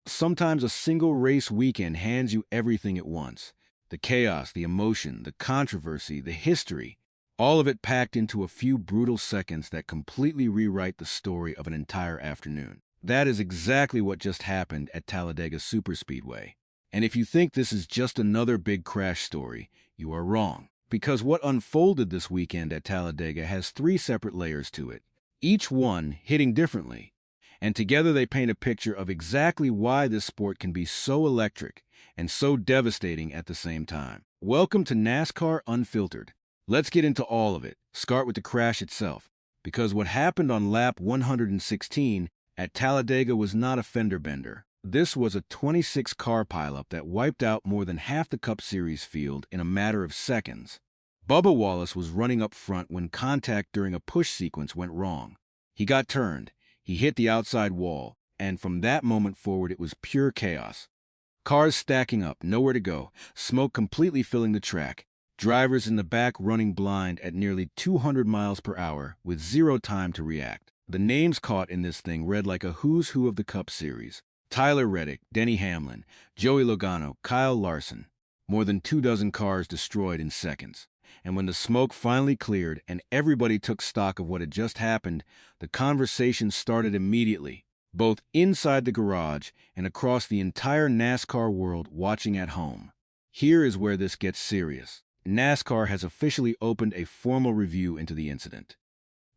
Sometimes a single race weekend hands you everything at once. The chaos, the emotion, the controversy, the history, all of it packed into a few brutal seconds that completely rewrite the story of an entire afternoon. That is exactly what just happened at Talladega Superspeedway. And if you think this is just another big crash story, you are wrong. Because what unfolded this weekend at Talladega has three separate layers to it, each one hitting differently. And together they paint a picture of exactly why this sport can be so electric and so devastating at the same time. Welcome to NASCAR Unfiltered. Let's get into all of it. Start with the crash itself. Because what happened on lap 116 at Talladega was not a fender bender. This was a 26-car pileup that wiped out more than half the Cup Series field in a matter of seconds. Bubba Wallace was running up front when contact during a push sequence went wrong. He got turned, he hit the outside wall, and from that moment forward it was pure chaos. Cars stacking up, nowhere to go, smoke completely filling the track, drivers in the back running blind at nearly 200 miles per hour with zero time to react. The names caught in this thing read like a who's who of the Cup Series. Tyler Reddick, Denny Hamlin, Joey Logano, Kyle Larson. More than 24 cars destroyed in seconds. And when the smoke finally cleared and everybody took stock of what had just happened, the conversation started immediately, both inside the garage and across the entire NASCAR world watching at home. Here is where this gets serious. NASCAR has officially opened a formal review into the incident.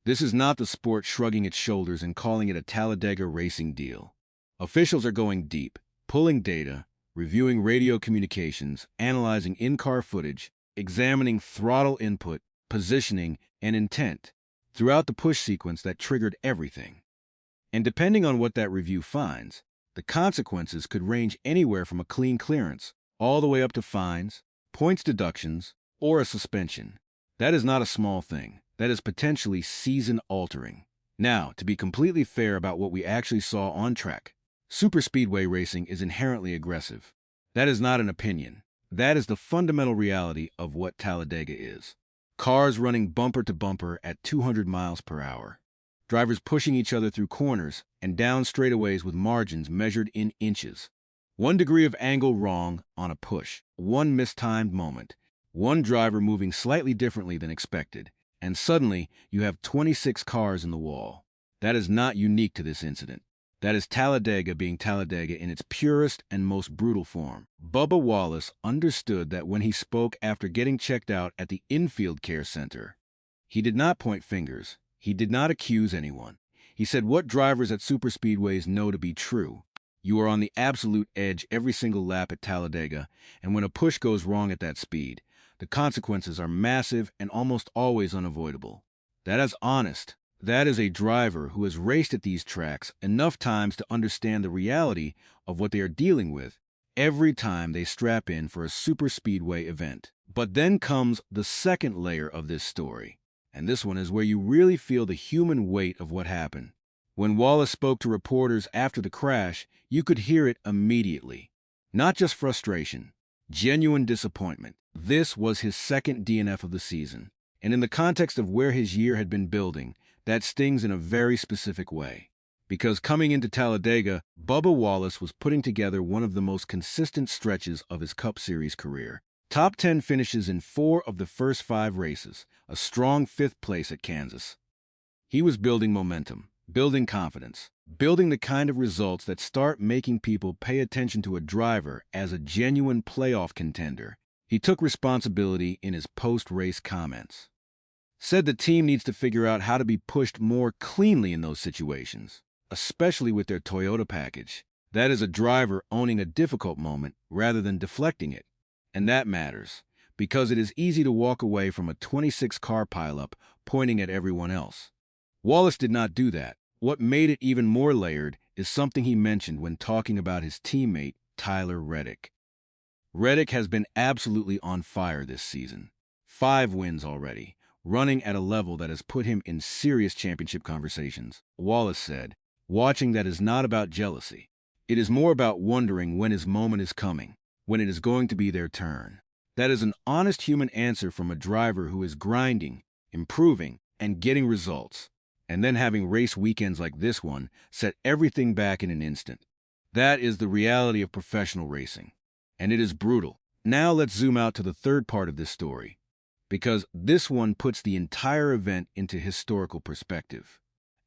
This is not the sport shrugging its shoulders and calling it a Talladega racing deal. Officials are going deep, pulling data, reviewing radio communications, analyzing in-car footage, examining throttle input, positioning, and intent throughout the push sequence that triggered everything. And depending on what that review finds, the consequences could range anywhere from a clean clearance all the way up to fines, points deductions, or a suspension. That is not a small thing. That is potentially season-altering. Now, to be completely fair about what we actually saw on track, superspeedway racing is inherently aggressive. That is not an opinion. That is the fundamental reality of what Talladega is. Cars running bumper to bumper at 200 miles per hour. Drivers pushing each other through corners and down straightaways with margins measured in inches. One degree of angle wrong on a push, one mistimed moment, one driver moving slightly differently than expected, and suddenly you have 26 cars in the wall. That is not unique to this incident. That is Talladega being Talladega in its purest and most brutal form. Bubba Wallace understood that when he spoke after getting checked out at the infield care center. He did not point fingers. He did not accuse anyone. He said what drivers at superspeedways know to be true. You are on the absolute edge every single lap at Talladega, and when a push goes wrong at that speed, the consequences are massive and almost always unavoidable. That is honest. That is a driver who has raced at these tracks enough times to understand the reality of what they are dealing with every time they strap in for a superspeedway event. But then comes the second layer of this story, and this one is where you really feel the human weight of what happened. When Wallace spoke to reporters after the crash, you could hear it immediately. Not just frustration, genuine disappointment. This was his second DNF of the season, and in the context of where his year had been building, that stings in a very specific way. Because coming into Talladega, Bubba Wallace was putting together one of the most consistent stretches of his Cup Series career. Top 10 finishes in 4 of the first 5 races, a strong 5th place at Kansas. He was building momentum, building confidence, building the kind of results that start making people pay attention to a driver as a genuine playoff contender. He took responsibility in his post-race comments. Said the team needs to figure out how to be pushed more cleanly in those situations, especially with their Toyota package. That is a driver owning a difficult moment rather than deflecting it. And that matters, because it is easy to walk away from a 26-car pileup pointing at everyone else. Wallace did not do that. What made it even more layered is something he mentioned when talking about his teammate, Tyler Reddick. Reddick has been absolutely on fire this season. 5 wins already, running at a level that has put him in serious championship conversations. Wallace said, watching that is not about jealousy. It is more about wondering when his moment is coming, when it is going to be their turn. That is an honest human answer from a driver who is grinding, improving, and getting results. And then having race weekends like this one set everything back in an instant. That is the reality of professional racing, and it is brutal. Now let's zoom out to the third part of this story, because this one puts the entire event into historical perspective.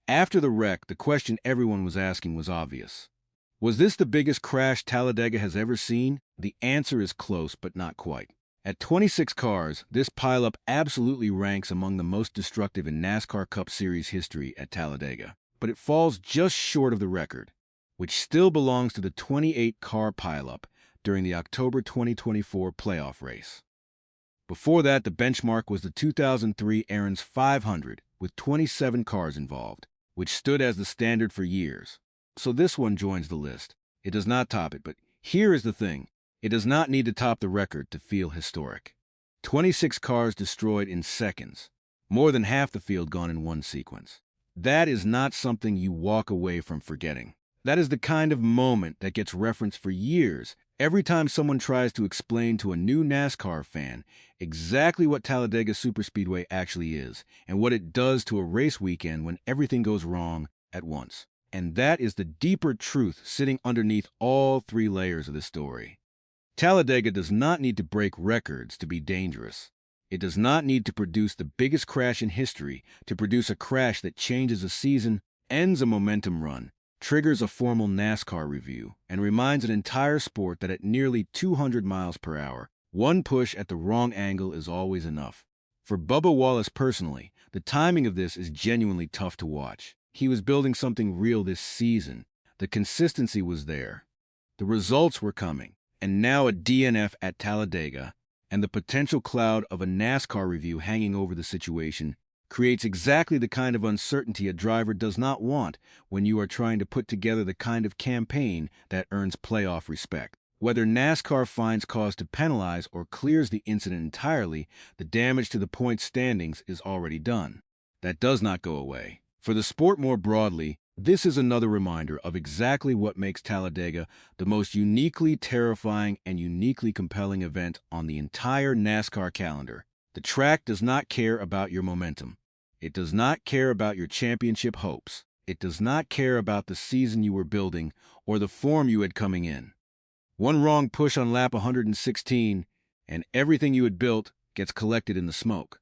After the wreck, the question everyone was asking was obvious. Was this the biggest crash Talladega has ever seen? The answer is close, but not quite. At 26 cars, this pileup absolutely ranks among the most destructive in NASCAR Cup Series history at Talladega. But it falls just short of the record, which still belongs to the 28-car pileup during the October 2024 playoff race. Before that, the benchmark was the 2003 Aaron's 500 with 27 cars involved, which stood as the standard for years. So this one joins the list. It does not top it, but here is the thing. It does not need to top the record to feel historic. 26 cars destroyed in seconds, more than half the field gone in one sequence. That is not something you walk away from forgetting. That is the kind of moment that gets referenced for years every time someone tries to explain to a new NASCAR fan exactly what Talladega Superspeedway actually is and what it does to a race weekend when everything goes wrong at once. And that is the deeper truth sitting underneath all three layers of this story. Talladega does not need to break records to be dangerous. It does not need to produce the biggest crash in history to produce a crash that changes a season, ends a momentum run, triggers a formal NASCAR review, and reminds an entire sport that at nearly 200 miles per hour, one push at the wrong angle is always enough. For Bubba Wallace personally, the timing of this is genuinely tough to watch. He was building something real this season. The consistency was there. The results were coming. And now a DNF at Talladega, and the potential cloud of a NASCAR review hanging over the situation creates exactly the kind of uncertainty a driver does not want when you are trying to put together the kind of campaign that earns playoff respect. Whether NASCAR finds cause to penalize or clears the incident entirely, the damage to the point standings is already done. That does not go away. For the sport more broadly, this is another reminder of exactly what makes Talladega the most uniquely terrifying and uniquely compelling event on the entire NASCAR calendar. The track does not care about your momentum. It does not care about your championship hopes. It does not care about the season you were building or the form you had coming in. One wrong push on lap 116, and everything you had built gets collected in the smoke.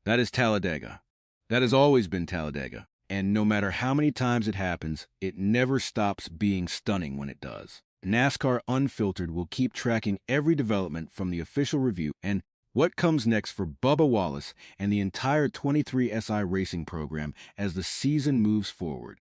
That is Talladega. That has always been Talladega. And no matter how many times it happens, it never stops being stunning when it does. NASCAR Unfiltered will keep tracking every development from the official review and what comes next for Bubba Wallace and the entire 23SI racing program as the season moves forward.